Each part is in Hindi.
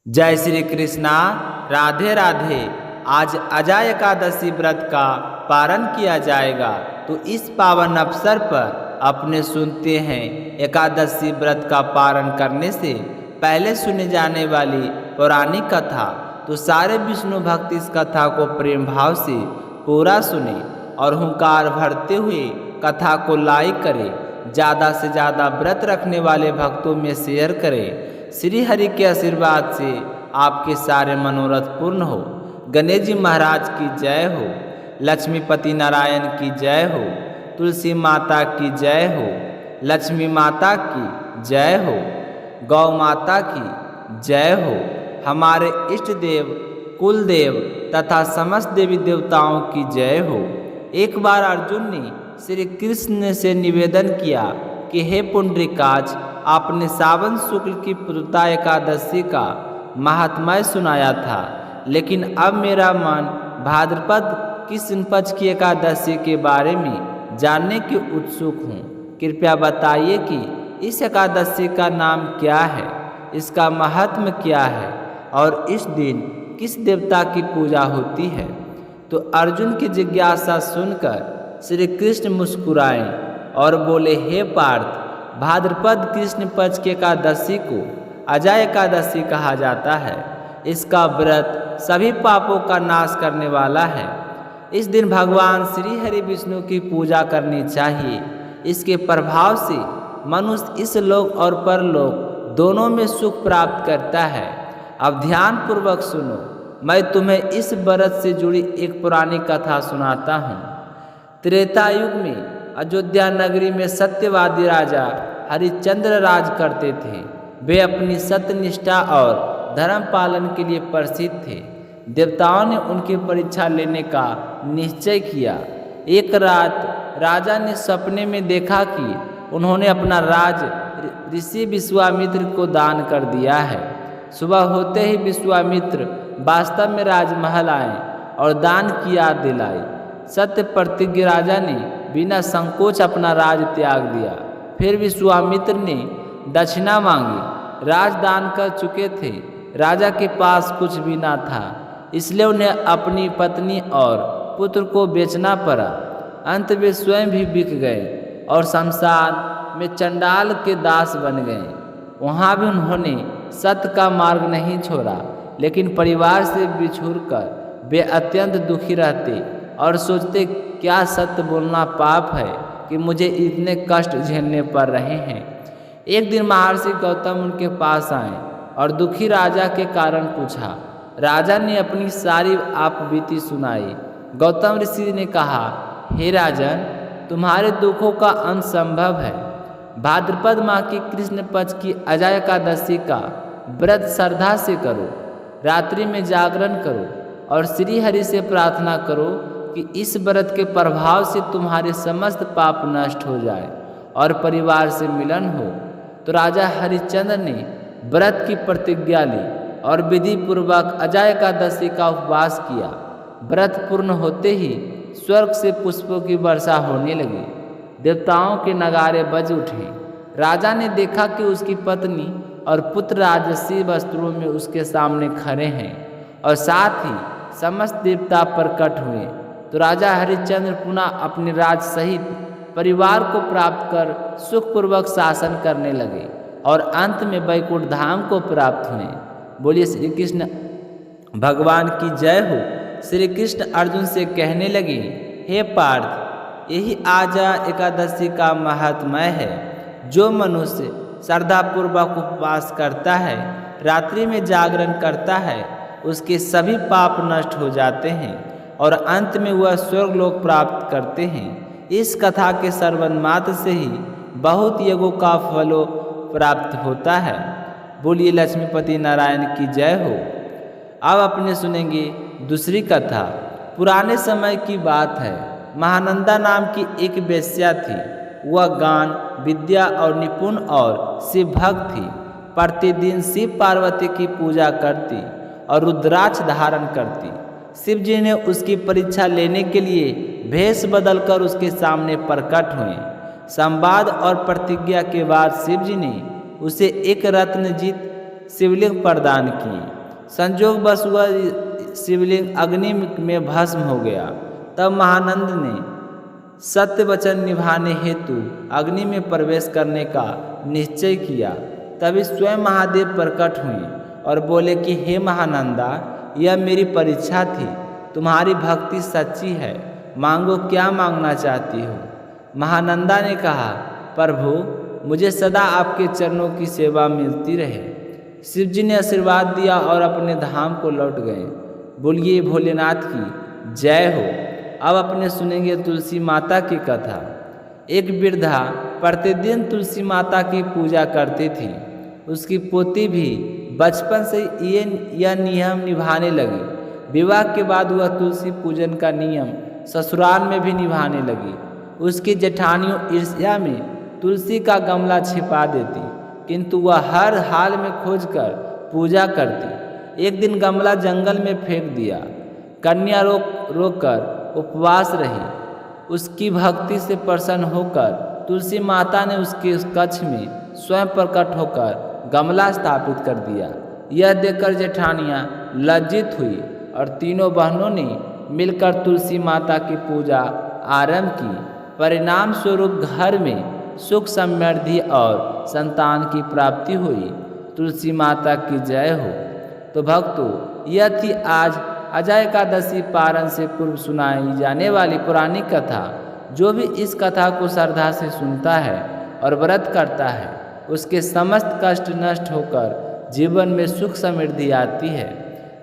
जय श्री कृष्णा। राधे राधे। आज अजय एकादशी व्रत का पारण किया जाएगा, तो इस पावन अवसर पर अपने सुनते हैं एकादशी व्रत का पारण करने से पहले सुने जाने वाली पौराणिक कथा। तो सारे विष्णु भक्त इस कथा को प्रेम भाव से पूरा सुने और हुंकार भरते हुए कथा को लाइक करें। ज़्यादा से ज़्यादा व्रत रखने वाले भक्तों में शेयर करें। श्री हरि के आशीर्वाद से आपके सारे मनोरथ पूर्ण हो। गणेश जी महाराज की जय हो। लक्ष्मीपति नारायण की जय हो। तुलसी माता की जय हो। लक्ष्मी माता की जय हो। गौ माता की जय हो। हमारे इष्ट देव, कुल देव तथा समस्त देवी देवताओं की जय हो। एक बार अर्जुन ने श्री कृष्ण से निवेदन किया कि हे पुंडरीकाक्ष, आपने सावन शुक्ल की पूर्णता एकादशी का महात्म्य सुनाया था, लेकिन अब मेरा मन भाद्रपद कृष्ण पक्ष की एकादशी के बारे में जानने की उत्सुक हूँ। कृपया बताइए कि इस एकादशी का नाम क्या है, इसका महात्म्य क्या है और इस दिन किस देवता की पूजा होती है। तो अर्जुन की जिज्ञासा सुनकर श्री कृष्ण मुस्कुराए और बोले, हे पार्थ, भाद्रपद कृष्ण पक्ष की एकादशी को अजय एकादशी कहा जाता है। इसका व्रत सभी पापों का नाश करने वाला है। इस दिन भगवान श्री हरि विष्णु की पूजा करनी चाहिए। इसके प्रभाव से मनुष्य इस लोक और परलोक दोनों में सुख प्राप्त करता है। अब ध्यान पूर्वक सुनो, मैं तुम्हें इस व्रत से जुड़ी एक पुरानी कथा सुनाता हूँ। त्रेता युग में अयोध्या नगरी में सत्यवादी राजा हरिश्चंद्र राज करते थे। वे अपनी सत्यनिष्ठा और धर्म पालन के लिए प्रसिद्ध थे। देवताओं ने उनकी परीक्षा लेने का निश्चय किया। एक रात राजा ने सपने में देखा कि उन्होंने अपना राज ऋषि विश्वामित्र को दान कर दिया है। सुबह होते ही विश्वामित्र वास्तव में राजमहल आए और दान की याद दिलाई। सत्य प्रतिज्ञ राजा ने बिना संकोच अपना राज त्याग दिया। फिर विश्वामित्र ने दक्षिणा मांगी। राजदान कर चुके थे, राजा के पास कुछ भी ना था, इसलिए उन्हें अपनी पत्नी और पुत्र को बेचना पड़ा। अंत में स्वयं भी बिक गए और शमशान में चंडाल के दास बन गए। वहाँ भी उन्होंने सत्य का मार्ग नहीं छोड़ा, लेकिन परिवार से बिछुड़कर वे अत्यंत दुखी रहते और सोचते, क्या सत्य बोलना पाप है कि मुझे इतने कष्ट झेलने पड़ रहे हैं। एक दिन महर्षि गौतम उनके पास आए और दुखी राजा के कारण पूछा। राजा ने अपनी सारी आपबीती सुनाई। गौतम ऋषि ने कहा, हे राजन, तुम्हारे दुखों का अंत संभव है। भाद्रपद माह की कृष्ण पक्ष की अजय एकादशी का व्रत श्रद्धा से करो। रात्रि में जागरण करो और श्री हरि से प्रार्थना करो कि इस व्रत के प्रभाव से तुम्हारे समस्त पाप नष्ट हो जाए और परिवार से मिलन हो। तो राजा हरिश्चंद्र ने व्रत की प्रतिज्ञा ली और विधि पूर्वक अजय एकादशी का उपवास किया। व्रत पूर्ण होते ही स्वर्ग से पुष्पों की वर्षा होने लगी। देवताओं के नगारे बज उठे। राजा ने देखा कि उसकी पत्नी और पुत्र राजसी वस्त्रों में उसके सामने खड़े हैं और साथ ही समस्त देवता प्रकट हुए। तो राजा हरिश्चंद्र पुनः अपने राज सहित परिवार को प्राप्त कर सुखपूर्वक शासन करने लगे और अंत में वैकुंठ धाम को प्राप्त हुए। बोलिए श्री कृष्ण भगवान की जय हो। श्री कृष्ण अर्जुन से कहने लगे, हे पार्थ, यही आजा एकादशी का महात्म्य है। जो मनुष्य श्रद्धापूर्वक उपवास करता है, रात्रि में जागरण करता है, उसके सभी पाप नष्ट हो जाते हैं और अंत में वह स्वर्गलोक प्राप्त करते हैं। इस कथा के श्रवण मात्र से ही बहुत यज्ञों का फलो प्राप्त होता है। बोलिए लक्ष्मीपति नारायण की जय हो। अब अपने सुनेंगे दूसरी कथा। पुराने समय की बात है। महानंदा नाम की एक वेश्या थी। वह गान, विद्या और निपुण और शिव भक्त थी। प्रतिदिन शिव पार्वती की पूजा करती और रुद्राक्ष धारण करती। शिव जी ने उसकी परीक्षा लेने के लिए भेष बदलकर उसके सामने प्रकट हुए। संवाद और प्रतिज्ञा के बाद शिव जी ने उसे एक रत्नजित शिवलिंग प्रदान किए। संजोगवश वह शिवलिंग अग्नि में भस्म हो गया। तब महानंद ने सत्य वचन निभाने हेतु अग्नि में प्रवेश करने का निश्चय किया। तभी स्वयं महादेव प्रकट हुए और बोले कि हे महानंदा, यह मेरी परीक्षा थी। तुम्हारी भक्ति सच्ची है, मांगो क्या मांगना चाहती हो। महानंदा ने कहा, प्रभु मुझे सदा आपके चरणों की सेवा मिलती रहे। शिव जी ने आशीर्वाद दिया और अपने धाम को लौट गए। बोलिए भोलेनाथ की जय हो। अब अपने सुनेंगे तुलसी माता की कथा। एक वृद्धा प्रतिदिन तुलसी माता की पूजा करती थी। उसकी पोती भी बचपन से यह नियम निभाने लगी। विवाह के बाद वह तुलसी पूजन का नियम ससुराल में भी निभाने लगी। उसकी जेठानियों ईर्ष्या में तुलसी का गमला छिपा देती, किंतु वह हर हाल में खोजकर पूजा करती। एक दिन गमला जंगल में फेंक दिया। कन्या रोक कर उपवास रही। उसकी भक्ति से प्रसन्न होकर तुलसी माता ने उसके कक्ष में स्वयं प्रकट होकर गमला स्थापित कर दिया। यह देखकर जेठानियाँ लज्जित हुई और तीनों बहनों ने मिलकर तुलसी माता की पूजा आरंभ की। परिणाम स्वरूप घर में सुख समृद्धि और संतान की प्राप्ति हुई। तुलसी माता की जय हो। तो भक्तों, यह थी आज अजय एकादशी पारण से पूर्व सुनाई जाने वाली पुरानी कथा। जो भी इस कथा को श्रद्धा से सुनता है और व्रत करता है, उसके समस्त कष्ट नष्ट होकर जीवन में सुख समृद्धि आती है।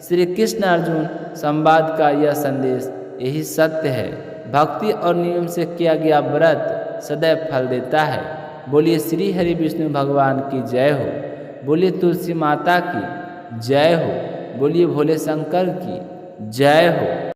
श्री कृष्ण अर्जुन संवाद का यह संदेश यही सत्य है। भक्ति और नियम से किया गया व्रत सदैव फल देता है। बोलिए श्री हरि विष्णु भगवान की जय हो। बोलिए तुलसी माता की जय हो। बोलिए भोले शंकर की जय हो।